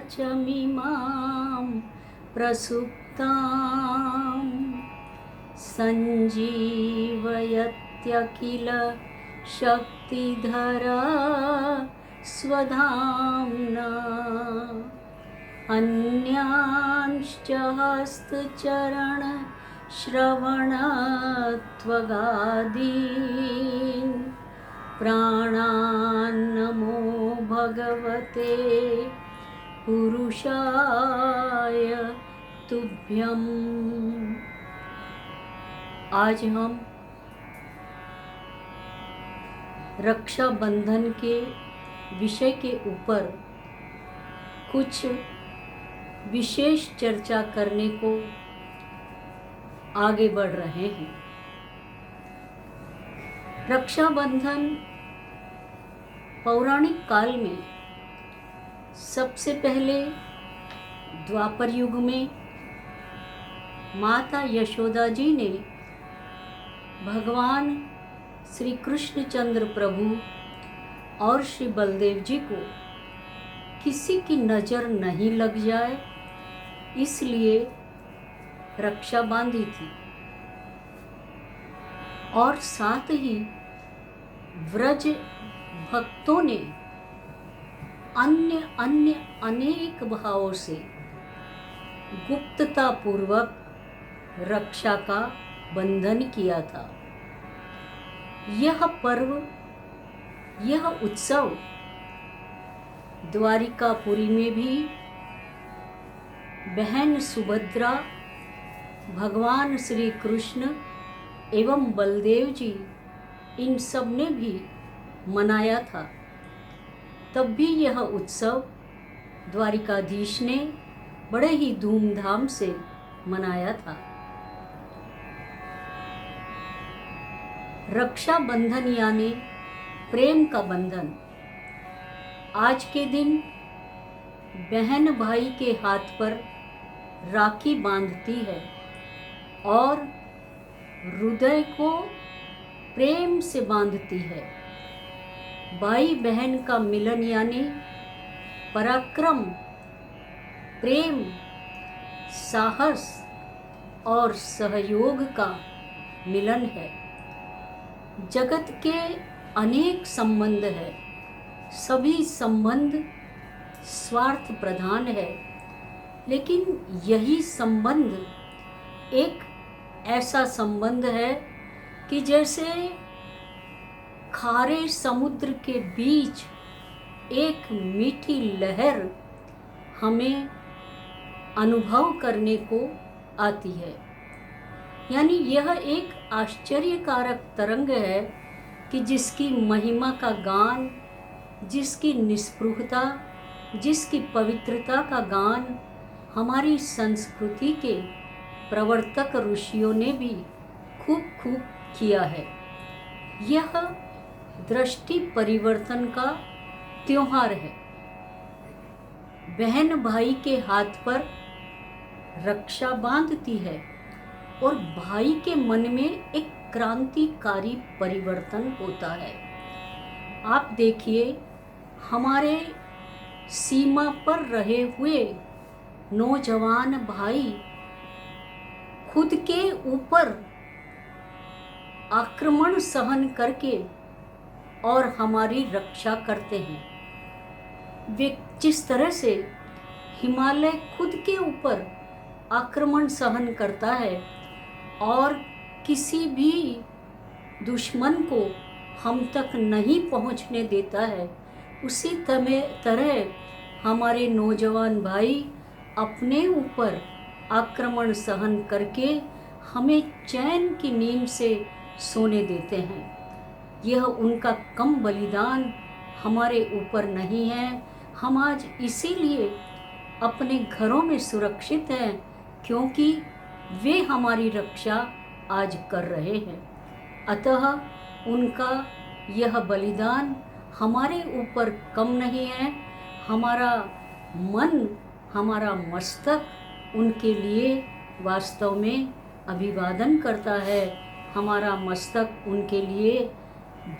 वाचमिमां प्रसुप्तां सञ्जीवयत्यखिल शक्तिधरा स्वधाम्ना अन्यांश्च हस्तचरण श्रवणत्वगादीन् प्राणान्नमो भगवते पुरुषाय तुभ्यम्। आज हम रक्षाबंधन के विषय के ऊपर कुछ विशेष चर्चा करने को आगे बढ़ रहे हैं। रक्षाबंधन पौराणिक काल में सबसे पहले द्वापर युग में माता यशोदा जी ने भगवान श्री कृष्णचंद्र प्रभु और श्री बलदेव जी को किसी की नज़र नहीं लग जाए इसलिए रक्षा बांधी थी, और साथ ही व्रज भक्तों ने अन्य अनेक भावों से गुप्तता पूर्वक रक्षा का बंधन किया था। यह पर्व, यह उत्सव द्वारिकापुरी में भी बहन सुभद्रा, भगवान श्री कृष्ण एवं बलदेव जी इन सब ने भी मनाया था। तब भी यह उत्सव द्वारिकाधीश ने बड़े ही धूमधाम से मनाया था। रक्षाबंधन यानी प्रेम का बंधन। आज के दिन बहन भाई के हाथ पर राखी बांधती है और हृदय को प्रेम से बांधती है। भाई बहन का मिलन यानी पराक्रम, प्रेम, साहस और सहयोग का मिलन है। जगत के अनेक संबंध है, सभी संबंध स्वार्थ प्रधान है, लेकिन यही संबंध एक ऐसा संबंध है कि जैसे खारे समुद्र के बीच एक मीठी लहर हमें अनुभव करने को आती है। यानी यह एक आश्चर्यकारक तरंग है कि जिसकी महिमा का गान, जिसकी निस्पृहता, जिसकी पवित्रता का गान हमारी संस्कृति के प्रवर्तक ऋषियों ने भी खूब किया है। यह दृष्टि परिवर्तन का त्योहार है। बहन भाई के हाथ पर रक्षा बांधती है और भाई के मन में एक क्रांतिकारी परिवर्तन होता है। आप देखिए, हमारे सीमा पर रहे हुए नौजवान भाई खुद के ऊपर आक्रमण सहन करके और हमारी रक्षा करते हैं। वे जिस तरह से हिमालय खुद के ऊपर आक्रमण सहन करता है और किसी भी दुश्मन को हम तक नहीं पहुंचने देता है, उसी तरह हमारे नौजवान भाई अपने ऊपर आक्रमण सहन करके हमें चैन की नींद से सोने देते हैं। यह उनका कम बलिदान हमारे ऊपर नहीं है। हम आज इसीलिए अपने घरों में सुरक्षित हैं क्योंकि वे हमारी रक्षा आज कर रहे हैं। अतः उनका यह बलिदान हमारे ऊपर कम नहीं है। हमारा मन, हमारा मस्तक उनके लिए वास्तव में अभिवादन करता है। हमारा मस्तक उनके लिए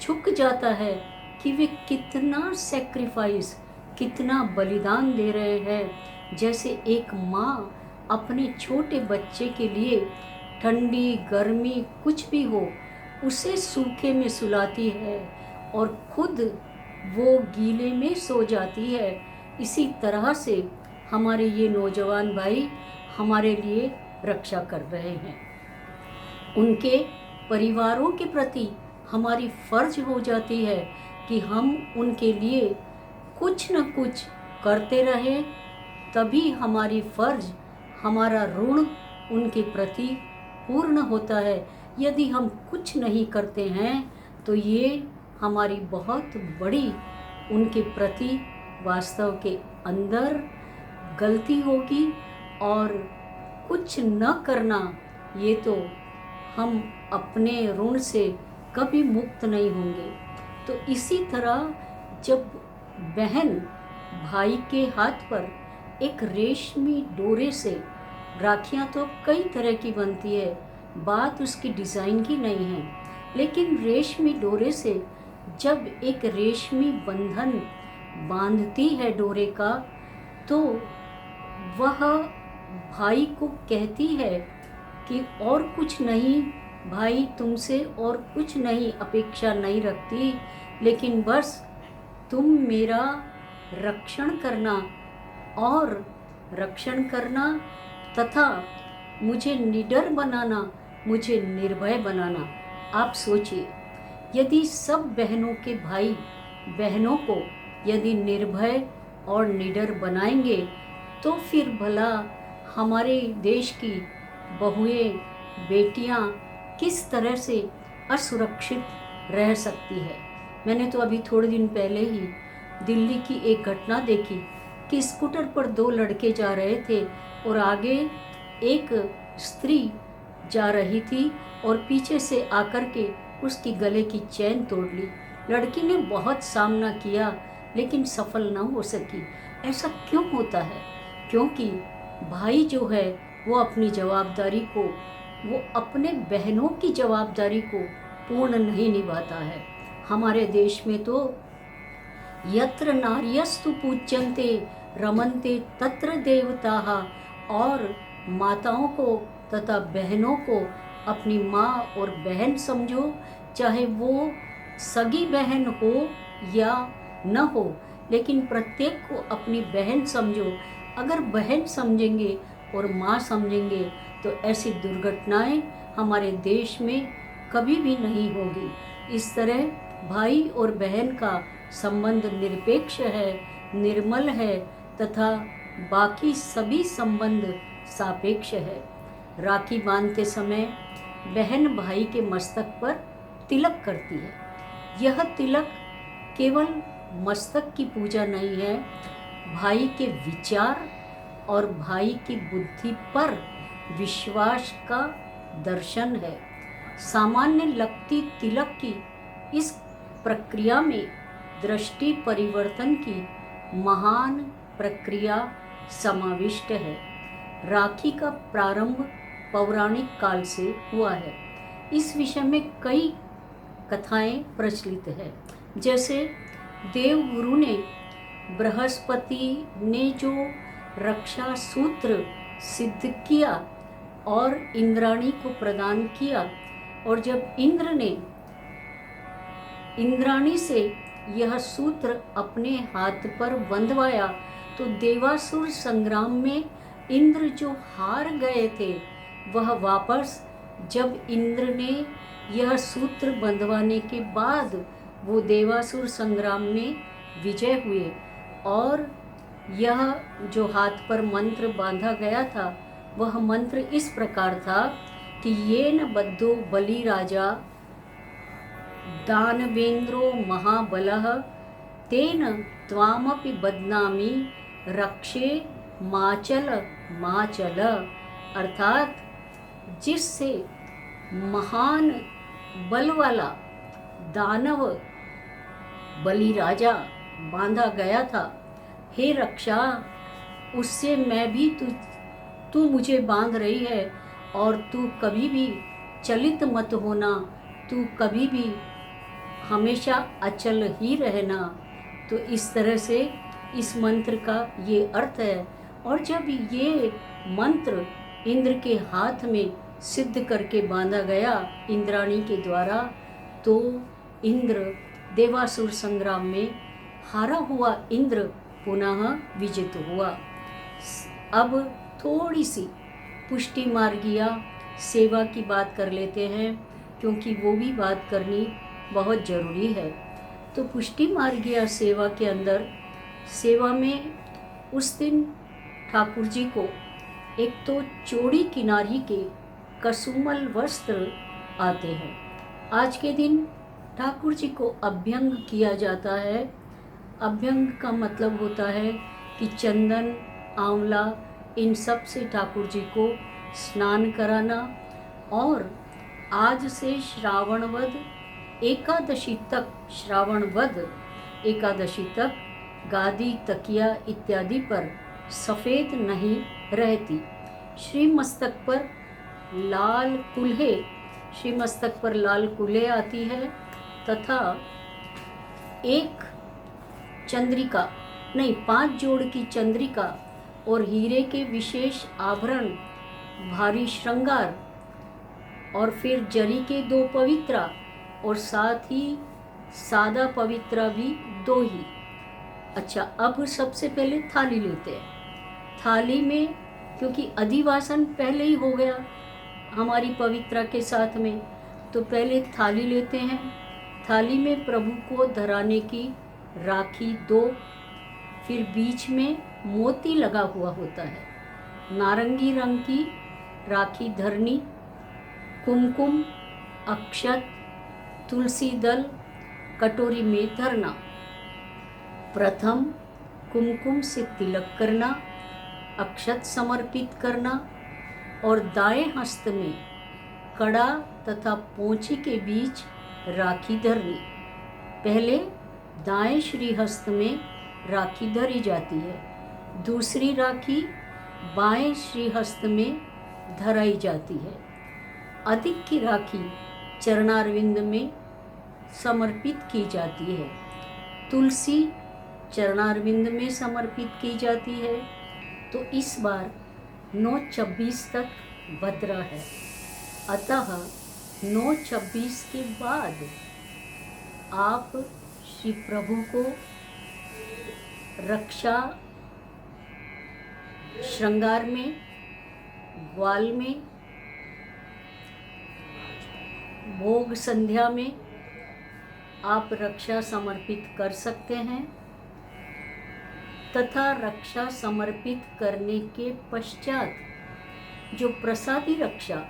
झुक जाता है कि वे कितना सैक्रिफाइस, कितना बलिदान दे रहे हैं। जैसे एक माँ अपने छोटे बच्चे के लिए ठंडी गर्मी कुछ भी हो उसे सूखे में सुलाती है और खुद वो गीले में सो जाती है, इसी तरह से हमारे ये नौजवान भाई हमारे लिए रक्षा कर रहे हैं। उनके परिवारों के प्रति हमारी फर्ज हो जाती है कि हम उनके लिए कुछ न कुछ करते रहें, तभी हमारी फर्ज, हमारा ऋण उनके प्रति पूर्ण होता है। यदि हम कुछ नहीं करते हैं तो ये हमारी बहुत बड़ी उनके प्रति वास्तव के अंदर गलती होगी, और कुछ न करना ये तो हम अपने ऋण से कभी मुक्त नहीं होंगे। तो इसी तरह जब बहन भाई के हाथ पर एक रेशमी डोरे से, राखियाँ तो कई तरह की बनती है, बात उसकी डिज़ाइन की नहीं है, लेकिन रेशमी डोरे से जब एक रेशमी बंधन बांधती है डोरे का, तो वह भाई को कहती है कि और कुछ नहीं भाई, तुमसे और कुछ नहीं अपेक्षा नहीं रखती, लेकिन बस तुम मेरा रक्षण करना और रक्षण करना तथा मुझे निडर बनाना, मुझे निर्भय बनाना। आप सोचिए, यदि सब बहनों के भाई बहनों को यदि निर्भय और निडर बनाएंगे तो फिर भला हमारे देश की बहुएं, बेटियां किस तरह से असुरक्षित रह सकती है। मैंने तो अभी थोड़े दिन पहले ही दिल्ली की एक घटना देखी कि स्कूटर पर दो लड़के जा रहे थे और आगे एक स्त्री जा रही थी और पीछे से आकर के उसकी गले की चेन तोड़ ली। लड़की ने बहुत सामना किया लेकिन सफल न हो सकी। ऐसा क्यों होता है? क्योंकि भाई जो है वो अपनी जवाबदारी को, वो अपने बहनों की जवाबदारी को पूर्ण नहीं निभाता है। हमारे देश में तो यत्र नार्यस्तु पूज्यन्ते रमन्ते तत्र देवताः, और माताओं को तथा बहनों को अपनी माँ और बहन समझो, चाहे वो सगी बहन हो या न हो, लेकिन प्रत्येक को अपनी बहन समझो। अगर बहन समझेंगे और माँ समझेंगे तो ऐसी दुर्घटनाएं हमारे देश में कभी भी नहीं होगी। इस तरह भाई और बहन का संबंध निरपेक्ष है, निर्मल है तथा बाकी सभी संबंध सापेक्ष है। राखी बांधते समय बहन भाई के मस्तक पर तिलक करती है। यह तिलक केवल मस्तक की पूजा नहीं है, भाई के विचार और भाई की बुद्धि पर विश्वास का दर्शन है। सामान्य लगती तिलक की इस प्रक्रिया में दृष्टि परिवर्तन की महान प्रक्रिया समाविष्ट है। राखी का प्रारंभ पौराणिक काल से हुआ है। इस विषय में कई कथाएं प्रचलित है। जैसे देवगुरु ने, बृहस्पति ने जो रक्षा सूत्र सिद्ध किया और इंद्राणी को प्रदान किया, और जब इंद्र ने इंद्राणी से यह सूत्र अपने हाथ पर बंधवाया तो देवासुर संग्राम में इंद्र जो हार गए थे वह वापस, जब इंद्र ने यह सूत्र बंधवाने के बाद वो देवासुर संग्राम में विजय हुए। और यह जो हाथ पर मंत्र बांधा गया था वह मंत्र इस प्रकार था कि येन बद्धो बलि राजा दानवेंद्रो महाबलः तेन त्वामपि बध्नामि रक्षे माचल माचल। अर्थात जिससे महान बल वाला दानव बलि राजा बांधा गया था, हे रक्षा, उससे मैं भी तू मुझे बांध रही है, और तू कभी भी चलित मत होना, तू कभी भी हमेशा अचल ही रहना। तो इस तरह से इस मंत्र का ये अर्थ है। और जब ये मंत्र इंद्र के हाथ में सिद्ध करके बांधा गया इंद्राणी के द्वारा, तो इंद्र देवासुर संग्राम में हारा हुआ इंद्र पुनः विजित हुआ। अब थोड़ी सी पुष्टि मार्गीय सेवा की बात कर लेते हैं, क्योंकि वो भी बात करनी बहुत ज़रूरी है। तो पुष्टि मार्गीय सेवा के अंदर सेवा में उस दिन ठाकुर जी को एक तो चौड़ी किनारी के कसुमल वस्त्र आते हैं। आज के दिन ठाकुर जी को अभ्यंग किया जाता है। अभ्यंग का मतलब होता है कि चंदन, आंवला, इन सब से ठाकुर जी को स्नान कराना। और आज से श्रावणवद एकादशी तक, श्रावणवद एकादशी तक गादी, तकिया इत्यादि पर सफ़ेद नहीं रहती। श्री मस्तक पर लाल कुल्हे आती है तथा एक चंद्रिका नहीं 5 जोड़ की चंद्रिका और हीरे के विशेष आभरण, भारी श्रृंगार, और फिर जरी के 2 पवित्रा और साथ ही सादा पवित्रा भी 2 ही। अच्छा, अब सबसे पहले थाली लेते हैं। थाली में, क्योंकि अधिवासन पहले ही हो गया हमारी पवित्रा के साथ में, तो पहले थाली लेते हैं। थाली में प्रभु को धराने की राखी 2, फिर बीच में मोती लगा हुआ होता है, नारंगी रंग की राखी धरनी, कुमकुम, अक्षत, तुलसी दल कटोरी में धरना। प्रथम कुमकुम से तिलक करना, अक्षत समर्पित करना और दाएं हस्त में कड़ा तथा पोंछी के बीच राखी धरनी। पहले दाएं श्रीहस्त में राखी धरी जाती है, दूसरी राखी बाएं श्रीहस्त में धराई जाती है। अधिक की राखी चरणारविंद में समर्पित की जाती है। तुलसी चरणारविंद में समर्पित की जाती है। तो इस बार 9/26 तक भद्रा है, अतः 9/26 के बाद आप श्री प्रभु को रक्षा श्रृंगार में, ग्वाल में, भोग संध्या में आप रक्षा समर्पित कर सकते हैं तथा रक्षा समर्पित करने के पश्चात जो प्रसादी रक्षा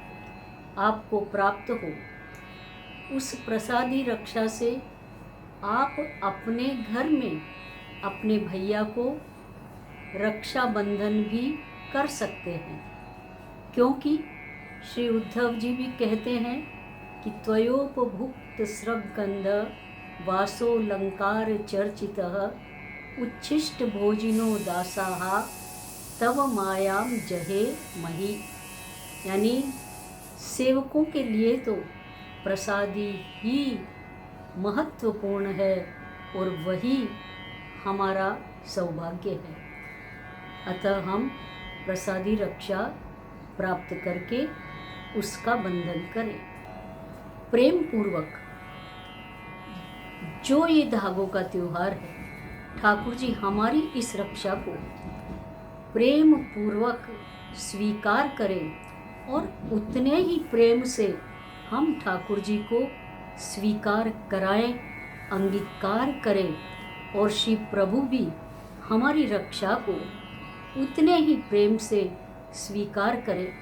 आपको प्राप्त हो, उस प्रसादी रक्षा से आप अपने घर में अपने भैया को रक्षा बंधन भी कर सकते हैं। क्योंकि श्री उद्धव जी भी कहते हैं कि त्वयोपभुक्त स्रग्गंध वासोलंकार चर्चितः उच्छिष्ट भोजिनो दासाः तव मायाम जहे मही। यानी सेवकों के लिए तो प्रसादी ही महत्वपूर्ण है और वही हमारा सौभाग्य है। अतः हम प्रसादी रक्षा प्राप्त करके उसका बंधन करें प्रेम पूर्वक। जो ये धागों का त्योहार है, ठाकुर जी हमारी इस रक्षा को प्रेम पूर्वक स्वीकार करें और उतने ही प्रेम से हम ठाकुर जी को स्वीकार कराएं, अंगीकार करें और श्री प्रभु भी हमारी रक्षा को उतने ही प्रेम से स्वीकार करें,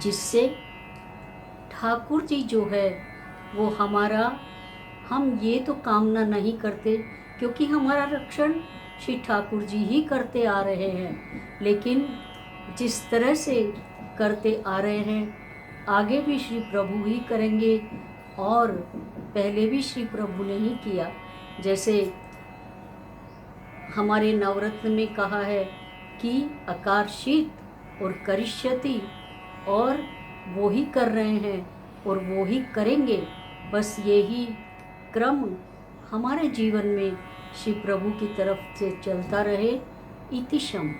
जिससे ठाकुर जी जो है वो हमारा, हम ये तो कामना नहीं करते क्योंकि हमारा रक्षण श्री ठाकुर जी ही करते आ रहे हैं, लेकिन जिस तरह से करते आ रहे हैं आगे भी श्री प्रभु ही करेंगे और पहले भी श्री प्रभु ने ही किया। जैसे हमारे नवरत्न में कहा है कि अकारशीत और करिष्यति, और वो ही कर रहे हैं और वो ही करेंगे। बस यही क्रम हमारे जीवन में शिव प्रभु की तरफ से चलता रहे। इति शम।